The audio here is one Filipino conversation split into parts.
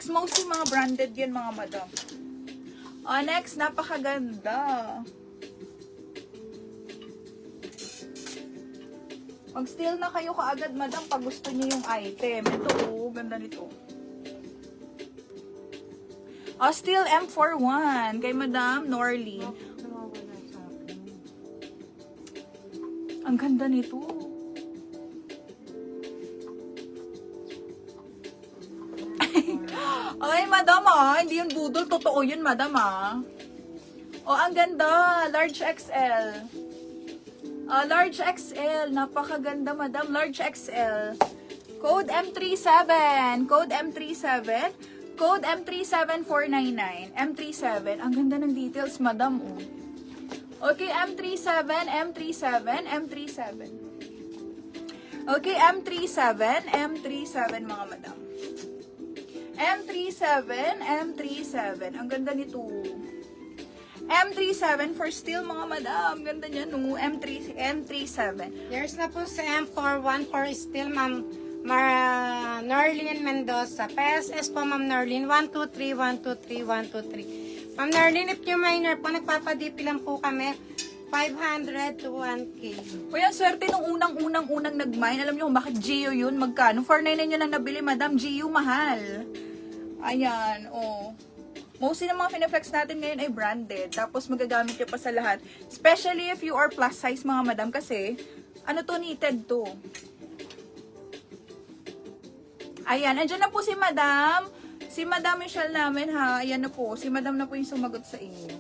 It's mostly mga branded yan, mga madam. Next, napakaganda. Mag-steal na kayo kaagad, madam, pag gusto niyo yung item. Ito, ganda nito. Steal M41 kay Madam Norly. Ang ganda nito. Ay, madam hindi yun budol. Totoo yun, madam ang ganda. Large XL. Large XL. Napakaganda, madam. Large XL. Code M37. Code M37. Code M37499. M37. Ang ganda ng details, madam. Okay, M37, M37, M37. Okay, M37, M37, mga madam. M37, M37. Ang ganda nito. M37 for steal, mga madam. Ganda niya, no? M37. There's na po sa M41 for steal, ma'am. Norlene Mendoza. PSS po, ma'am Norlene. 123, 123, 123. Ma'am Norlene, if yung minor po, nagpapadipi lang po kami. 500 to 1K. Uy, ang swerte nung unang nag-mine. Alam niyo kung bakit Gio yun? Magkano? 499 yun lang nabili, madam. Gio, mahal. Ayan, Mostly ng mga pinaflex natin ngayon ay branded. Tapos magagamit nyo pa sa lahat. Especially if you are plus size, mga madam. Kasi, ano to, knitted to. Ayan, andyan na po si madam. Si Madam Michelle namin, ha. Ayan na po. Si madam na po yung sumagot sa inyo.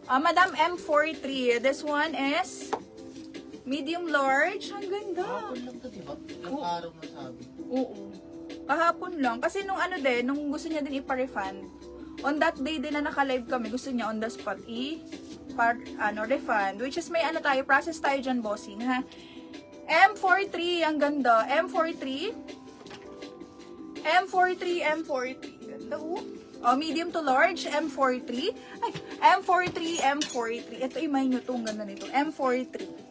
Madam M43. This one is medium large. Ang ganda. Kahapon lang to, diba? Ilang araw na sabi. Oo. Kahapon lang. Kasi nung nung gusto niya din ipa-refund, on that day din na naka-live kami, gusto niya on the spot refund. Which is may process tayo dyan, bossing, ha? M43, ang ganda. M43. M43, M43. Ganda, medium to large, M43. Ay, M43, M43. Ito, imay nyo to, ang ganda nito. M43.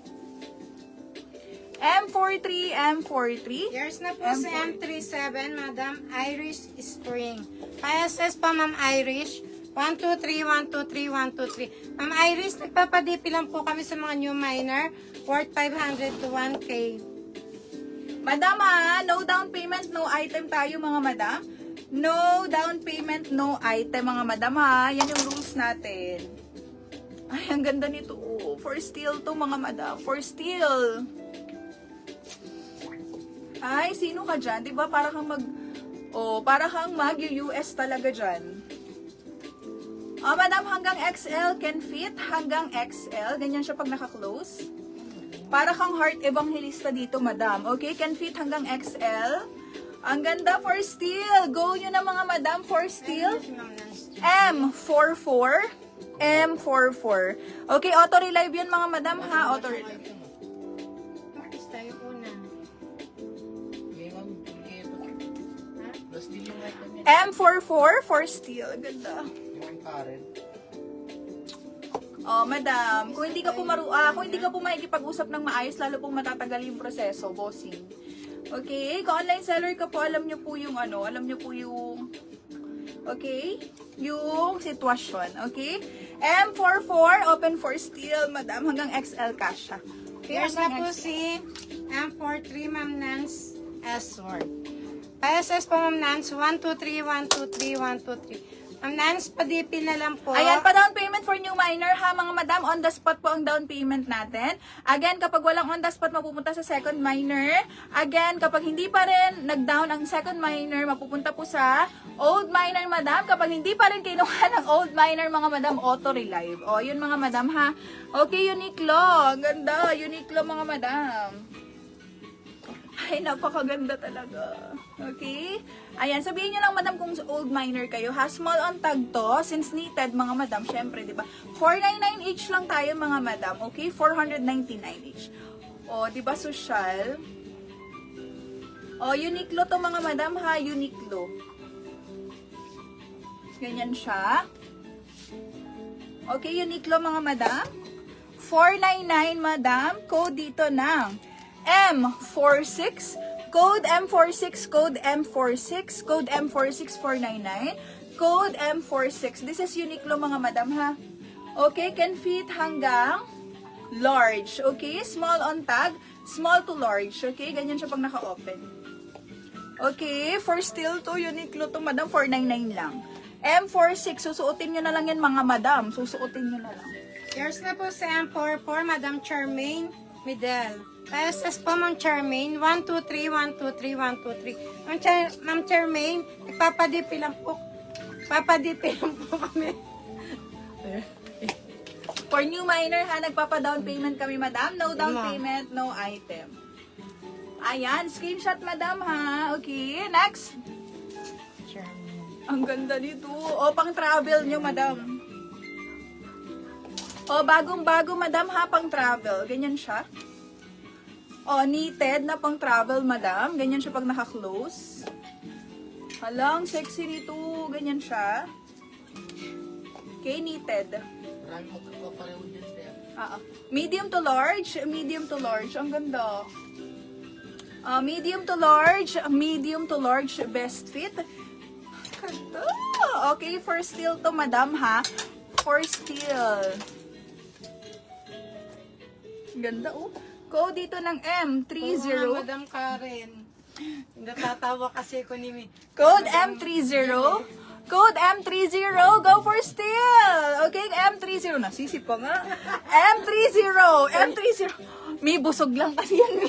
M43, M43. There's na po sa M37, Madam Irish Spring. PSS po, Ma'am Irish. 123, 123, 123. Ma'am Iris, nagpapadipi lang po kami sa mga new minor worth 500 to 1K. Madam, no down payment, no item tayo, mga madam. No down payment, no item, mga madam, Yan yung rules natin. Ay, ang ganda nito. For steal to, mga madam. For steal. Ay, sino ka dyan? Diba para kang para kang mag-US talaga dyan. Madam, hanggang XL can fit. Hanggang XL. Ganyan siya pag naka-close. Para kang heart evangelista dito, madam. Okay, can fit hanggang XL. Ang ganda for steal. Go nyo na, mga madam, for steal. M44. M44. Okay, auto-relive yun, mga madam, ha? Auto-relive. Tayo una. M44 for steal. Ganda. Yung Karen. Madam, kung hindi ka po makikipag-usap ng maayos, lalo pong matatagal yung proseso, bossing. Okay? Kung online seller ka po, alam nyo po yung okay? Yung sitwasyon, okay? M44, open for steal, madam, hanggang XL cash siya. Okay, There's na po si M43, Ma'am Nance S-Word. PSS po, Ma'am Nance. 123, 123, 123. Ma'am Nance, padipi na lang po. Ayan, pa down payment for new minor, ha, mga madam. On the spot po ang down payment natin. Again, kapag walang on the spot, mapupunta sa second minor. Again, kapag hindi pa rin nag-down ang second minor, mapupunta po sa old minor, madam. Kapag hindi pa rin kinuha ng old minor, mga madam, auto-relive. Yun, mga madam, ha. Okay, Uniqlo. Ang ganda. Uniqlo, mga madam. Ay, napakaganda talaga. Okay? Ayan, sabihin nyo lang, madam, kung old minor kayo, ha? Small on tag to, since knitted, mga madam, syempre, di ba? 499 each lang tayo, mga madam. Okay? 499 each. Di ba, social? Uniqlo to, mga madam, ha? Uniqlo. Ganyan siya. Okay, Uniqlo, mga madam. 499, madam. Code dito ng M46 Code M46, code M46, code M46499, code M46. This is Uniqlo mga madam ha. Okay, can fit hanggang large. Okay, small on tag, small to large. Okay, ganyan siya pag naka-open. Okay, for still to Uniqlo to madam, 499 lang. M46, susuotin nyo na lang yan mga madam. Susuotin nyo na lang. Yours na po sa M44, Madam Charmaine Midel. PSS po, Ma'am Charmaine, 123, 123, 123. Ma'am Charmaine, nagpapadipi lang po. Papadipi lang po kami. For new minor ha, nagpapa-down payment kami madam. No down Ma'am. payment, no item. Ayan, screenshot madam ha. Okay, next. Charmaine. Ang ganda nito. O, pang travel nyo madam. O, bagong-bago madam ha, pang travel. Ganyan siya. O, knitted na pang travel madam. Ganyan siya pag naka-close. Halang, sexy nito. Ganyan siya. Okay, knitted. Marami magkakapareho dyan, sir. Medium to large. Medium to large. Ang ganda. Medium to large, best fit. Ganda. Okay, for still to madam ha. For still. Ganda oh. Code dito ng M30. Oo, Madam Karen. Natatawa kasi ko ni Mi. Code M30. Code M30. Go for still. Okay, M30. Nasisip pa nga. M30. M30. May busog lang kasi yan.